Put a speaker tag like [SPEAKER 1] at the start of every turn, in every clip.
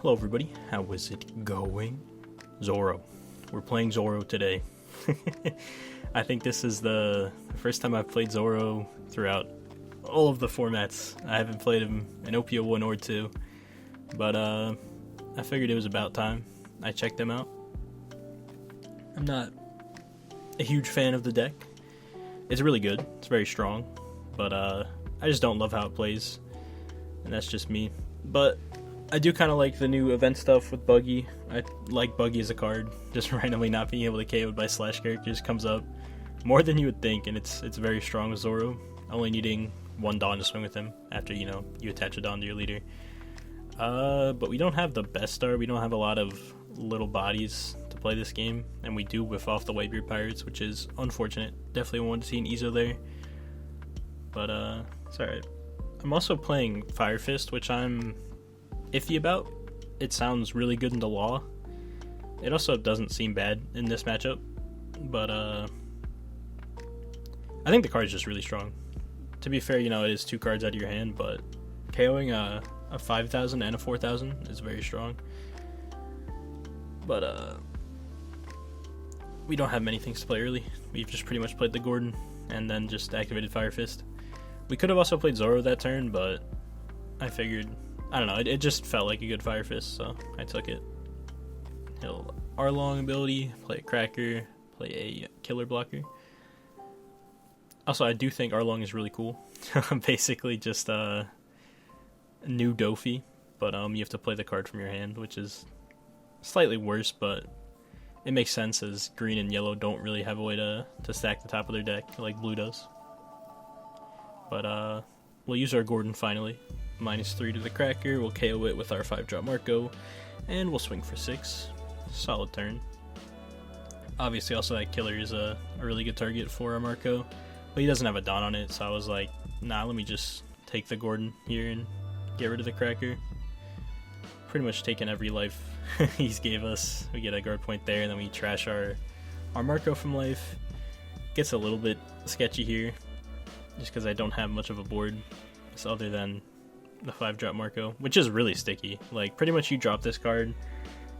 [SPEAKER 1] Hello everybody, how is it going? Zoro. We're playing Zoro today. I think this is the first time I've played Zoro throughout all of the formats. I haven't played him in OP01 or 2, but I figured it was about time I checked them out. I'm not a huge fan of the deck. It's really good, it's very strong, but I just don't love how it plays, and that's just me. But I do kind of like the new event stuff with Buggy. I like Buggy as a card. Just randomly not being able to KO'd by slash characters comes up more than you would think, and it's very strong with Zoro. Only needing one Dawn to swing with him after, you attach a Dawn to your leader. But we don't have the best star. We don't have a lot of little bodies to play this game, and we do whiff off the Whitebeard Pirates, which is unfortunate. Definitely wanted to see an Ezo there, but it's alright. I'm also playing Fire Fist, which I'm iffy about. It sounds really good in the law. It also doesn't seem bad in this matchup, but I think the card is just really strong. To be fair, it is 2 cards out of your hand, but KOing a 5,000 and a 4,000 is very strong. But we don't have many things to play early. We've just pretty much played the Gordon and then just activated Fire Fist. We could have also played Zoro that turn, but I figured, I don't know, it just felt like a good Fire Fist, so I took it. He'll Arlong ability, play a Cracker, play a Killer Blocker. Also, I do think Arlong is really cool. Basically just a new Doffy, but you have to play the card from your hand, which is slightly worse, but it makes sense as green and yellow don't really have a way to stack the top of their deck like blue does. But we'll use our Gordon finally. -3 to the Cracker, we'll KO it with our 5-drop Marco, and we'll swing for 6. Solid turn. Obviously also that Killer is a really good target for our Marco, but he doesn't have a Dawn on it, so I was like, nah, let me just take the Gordon here and get rid of the Cracker. Pretty much taken every life he's gave us. We get a guard point there, and then we trash our Marco from life. Gets a little bit sketchy here, just because I don't have much of a board other than the 5-drop Marco, which is really sticky. Like, pretty much you drop this card,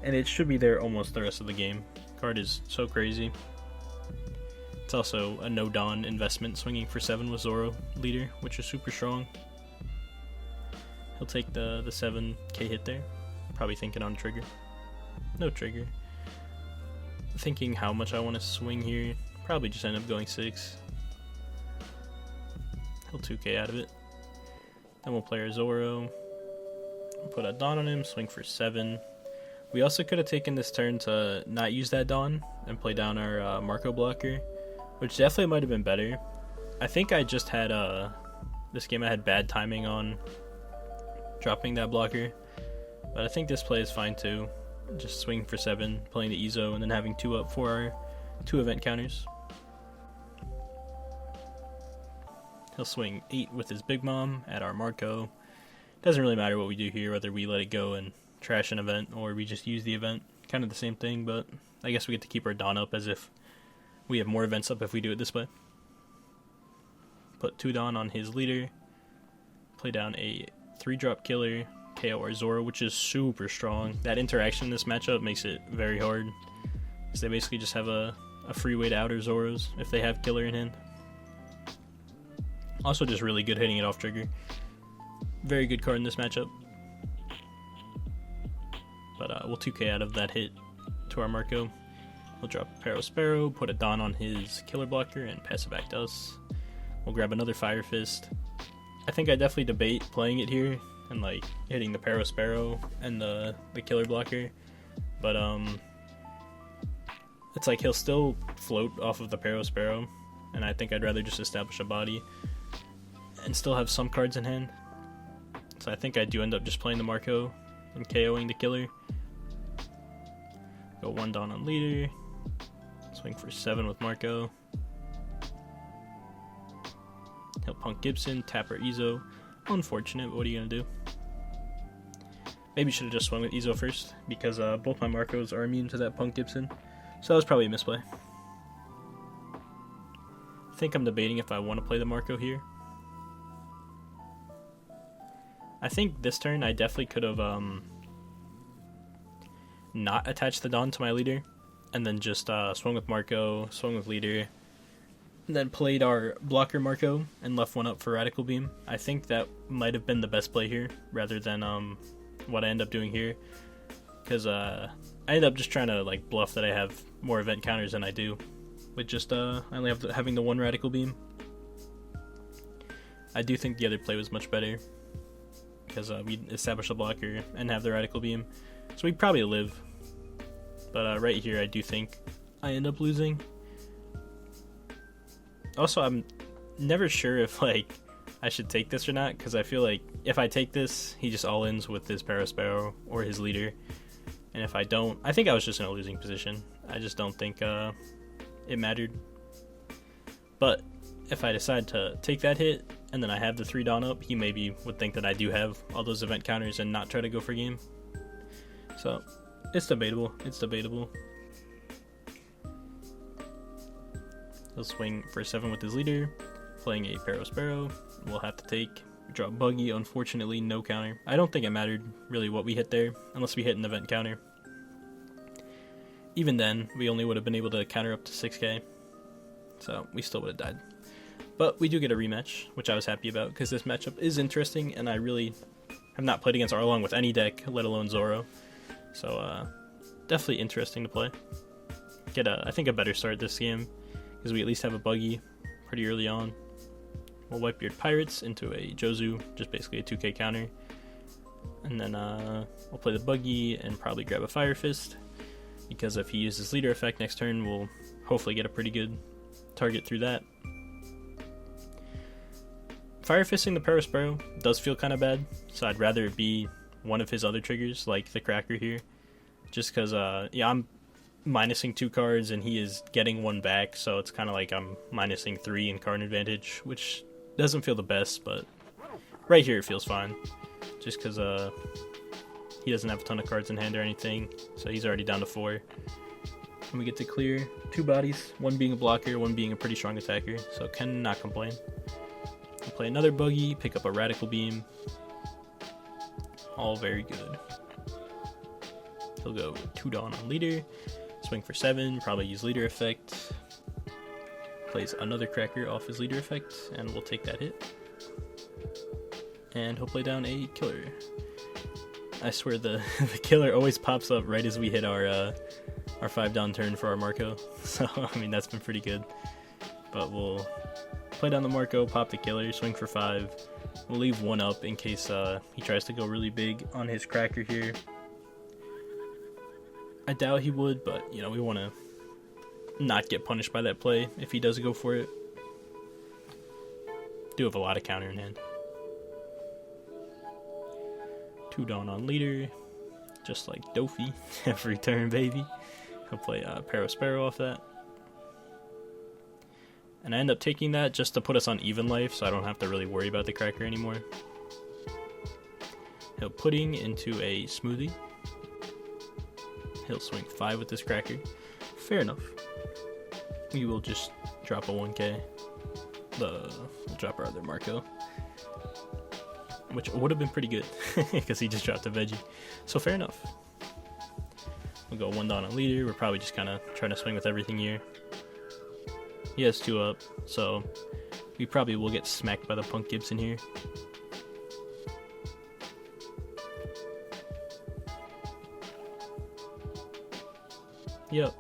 [SPEAKER 1] and it should be there almost the rest of the game. Card is so crazy. It's also a no Dawn investment, swinging for 7 with Zoro leader, which is super strong. He'll take the 7k hit there. Probably thinking on trigger. No trigger. Thinking how much I want to swing here. Probably just end up going 6. He'll 2k out of it. Then we'll play our Zoro. Put a Dawn on him, swing for 7. We also could have taken this turn to not use that Dawn and play down our Marco blocker, which definitely might have been better. I think I just had this game I had bad timing on dropping that blocker, but I think this play is fine too. Just swing for 7, playing the Ezo, and then having 2 up for our 2 event counters. He'll swing 8 with his Big Mom at our Marco. Doesn't really matter what we do here, whether we let it go and trash an event or we just use the event. Kind of the same thing, but I guess we get to keep our Dawn up as if we have more events up if we do it this way. Put 2 Dawn on his leader. Play down a 3-drop Killer. KO our Zoro, which is super strong. That interaction in this matchup makes it very hard, because they basically just have a free way to outer Zoros if they have Killer in hand. Also just really good hitting it off trigger. Very good card in this matchup. But we'll 2k out of that hit to our Marco. We'll drop Paro Sparrow, put a Dawn on his Killer Blocker, and pass it back to us. We'll grab another Fire Fist. I think I definitely debate playing it here and like hitting the Paro Sparrow and the Killer Blocker. But it's like he'll still float off of the Paro Sparrow, and I think I'd rather just establish a body and still have some cards in hand. So I think I do end up just playing the Marco and KOing the Killer. Go 1 Dawn on leader. Swing for 7 with Marco. He'll Punk Gibson, tap our Ezo. Unfortunate, but what are you going to do? Maybe should have just swung with Ezo first, because both my Marcos are immune to that Punk Gibson. So that was probably a misplay. I think I'm debating if I want to play the Marco here. I think this turn I definitely could have not attach the Dawn to my leader, and then just swung with Marco, swung with leader, and then played our blocker Marco and left one up for Radical Beam. I think that might have been the best play here, rather than what I end up doing here, because I ended up just trying to like bluff that I have more event counters than I do, with just I only have having the one Radical Beam. I do think the other play was much better, because we established a blocker and have the Radical Beam, so we probably live. But right here, I do think I end up losing. Also, I'm never sure if like I should take this or not, because I feel like if I take this, he just all-ins with his Parasparrow or his leader, and if I don't, I think I was just in a losing position. I just don't think it mattered. But if I decide to take that hit, and then I have the 3 Dawn up, he maybe would think that I do have all those event counters and not try to go for game. So, it's debatable. It's debatable. He'll swing for 7 with his leader, playing a Parasparrow. We'll have to take. We draw Buggy, unfortunately, no counter. I don't think it mattered, really, what we hit there, unless we hit an event counter. Even then, we only would have been able to counter up to 6k, so we still would have died. But we do get a rematch, which I was happy about, because this matchup is interesting, and I really have not played against Arlong with any deck, let alone Zoro. So, definitely interesting to play. Get, I think, a better start this game, because we at least have a Buggy pretty early on. We'll Whitebeard Pirates into a Jozu, just basically a 2k counter. And then we'll play the Buggy and probably grab a Fire Fist, because if he uses leader effect next turn, we'll hopefully get a pretty good target through that. Fire Fisting the Parasparrow does feel kind of bad, so I'd rather it be one of his other triggers, like the Cracker here. Just because, yeah, I'm minusing 2 cards and he is getting 1 back, so it's kind of like I'm minusing 3 in card advantage, which doesn't feel the best, but right here it feels fine. Just because he doesn't have a ton of cards in hand or anything, so he's already down to 4. And we get to clear 2 bodies, 1 being a blocker, 1 being a pretty strong attacker, so cannot complain. We'll play another Buggy, pick up a Radical Beam. All very good. He'll go 2 Dawn on leader, swing for 7, probably use leader effect. Plays another Cracker off his leader effect, and we'll take that hit. And he'll play down a killer. I swear the killer always pops up right as we hit our 5 down turn for our Marco. So, I mean, that's been pretty good. But we'll play down the Marco, pop the killer, swing for 5. We'll leave 1 up in case he tries to go really big on his Cracker here. I doubt he would, but, you know, we want to not get punished by that play if he does go for it. Do have a lot of counter in hand. 2 Dawn on leader, just like Doffy, every turn, baby. He'll play Parasparrow off that. And I end up taking that just to put us on even life, so I don't have to really worry about the Cracker anymore. He'll Pudding into a Smoothie. He'll swing 5 with this Cracker. Fair enough. We will just drop a 1k. We'll drop our other Marco, which would have been pretty good, because he just dropped a Veggie. So fair enough. We'll go 1 Dawn on leader. We're probably just kind of trying to swing with everything here. He has 2 up, so we probably will get smacked by the Punk Gibson here. Yep.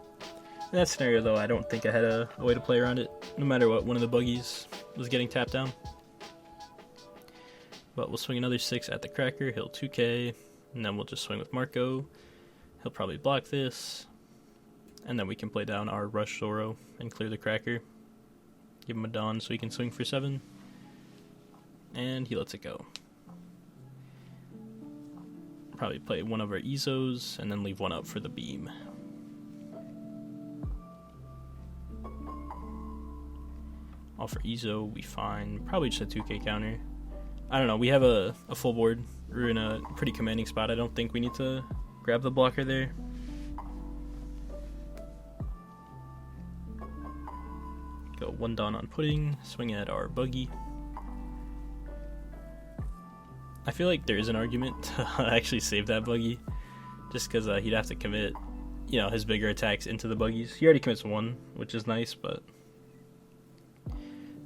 [SPEAKER 1] In that scenario, though, I don't think I had a way to play around it. No matter what, one of the Buggies was getting tapped down. But we'll swing another 6 at the Cracker. He'll 2k, and then we'll just swing with Marco. He'll probably block this. And then we can play down our Rush Zoro and clear the Cracker. Give him a Dawn so he can swing for 7. And he lets it go. Probably play one of our Izos and then leave 1 up for the beam. All for Izo, we find probably just a 2k counter. I don't know, we have a full board. We're in a pretty commanding spot. I don't think we need to grab the blocker there. Go 1 Dawn on Pudding, swing at our Buggy. I feel like there is an argument to actually save that Buggy, just because he'd have to commit, you know, his bigger attacks into the buggies. He already commits one, which is nice, but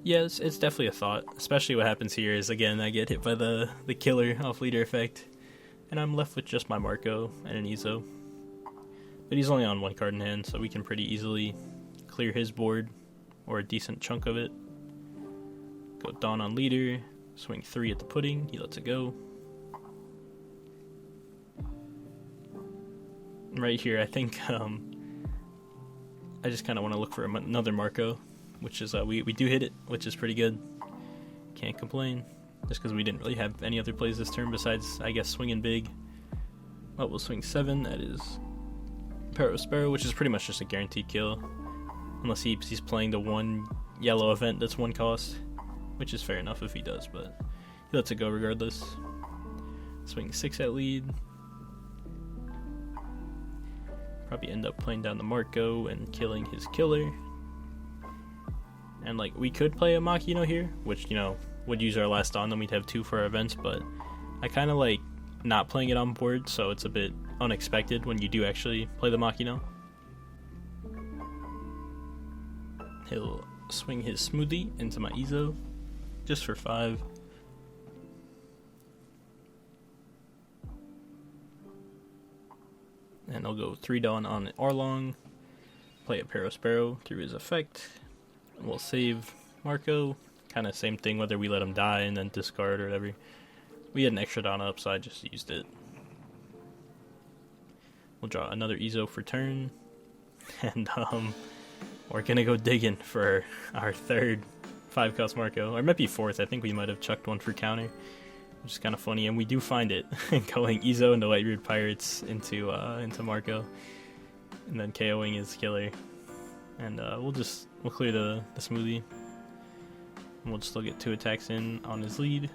[SPEAKER 1] yeah, it's definitely a thought. Especially what happens here is, again, I get hit by the killer off leader effect, and I'm left with just my Marco and an Izo. But he's only on one card in hand, so we can pretty easily clear his board, or a decent chunk of it. Go Dawn on leader, swing 3 at the pudding, he lets it go. Right here, I think I just kind of want to look for another Marco, which is, we do hit it, which is pretty good. Can't complain, just because we didn't really have any other plays this turn besides, I guess, swinging big. Well, we'll swing 7, that is Sparrow, which is pretty much just a guaranteed kill. Unless he's playing the one yellow event that's 1 cost, which is fair enough if he does, but he lets it go regardless. Swing 6 at lead. Probably end up playing down the Marco and killing his killer. And like, we could play a Machino here, which, you know, would use our last on, then we'd have 2 for our events, but I kind of like not playing it on board, so it's a bit unexpected when you do actually play the Machino. He'll swing his Smoothie into my Izo, just for 5. And I'll go 3 Dawn on Arlong, play a Sparrow through his effect. We'll save Marco, kind of same thing whether we let him die and then discard or whatever. We had an extra Dawn up, so I just used it. We'll draw another Izo for turn, and we're gonna go digging for our third 5-cost Marco, or it might be 4th. I think we might have chucked one for counter, which is kind of funny, and we do find it, going Izo into Whitebeard Pirates into Marco, and then KOing his killer, and we'll clear the Smoothie, and we'll still get 2 attacks in on his lead.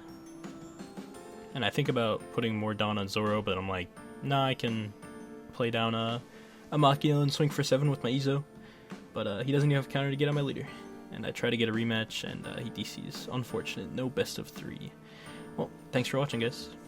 [SPEAKER 1] And I think about putting more Dawn on Zoro, but I'm like, nah, I can play down a Machino and swing for 7 with my Izo, but he doesn't even have a counter to get on my leader, and I try to get a rematch, and he DCs. Unfortunate, no best of 3. Well, thanks for watching, guys.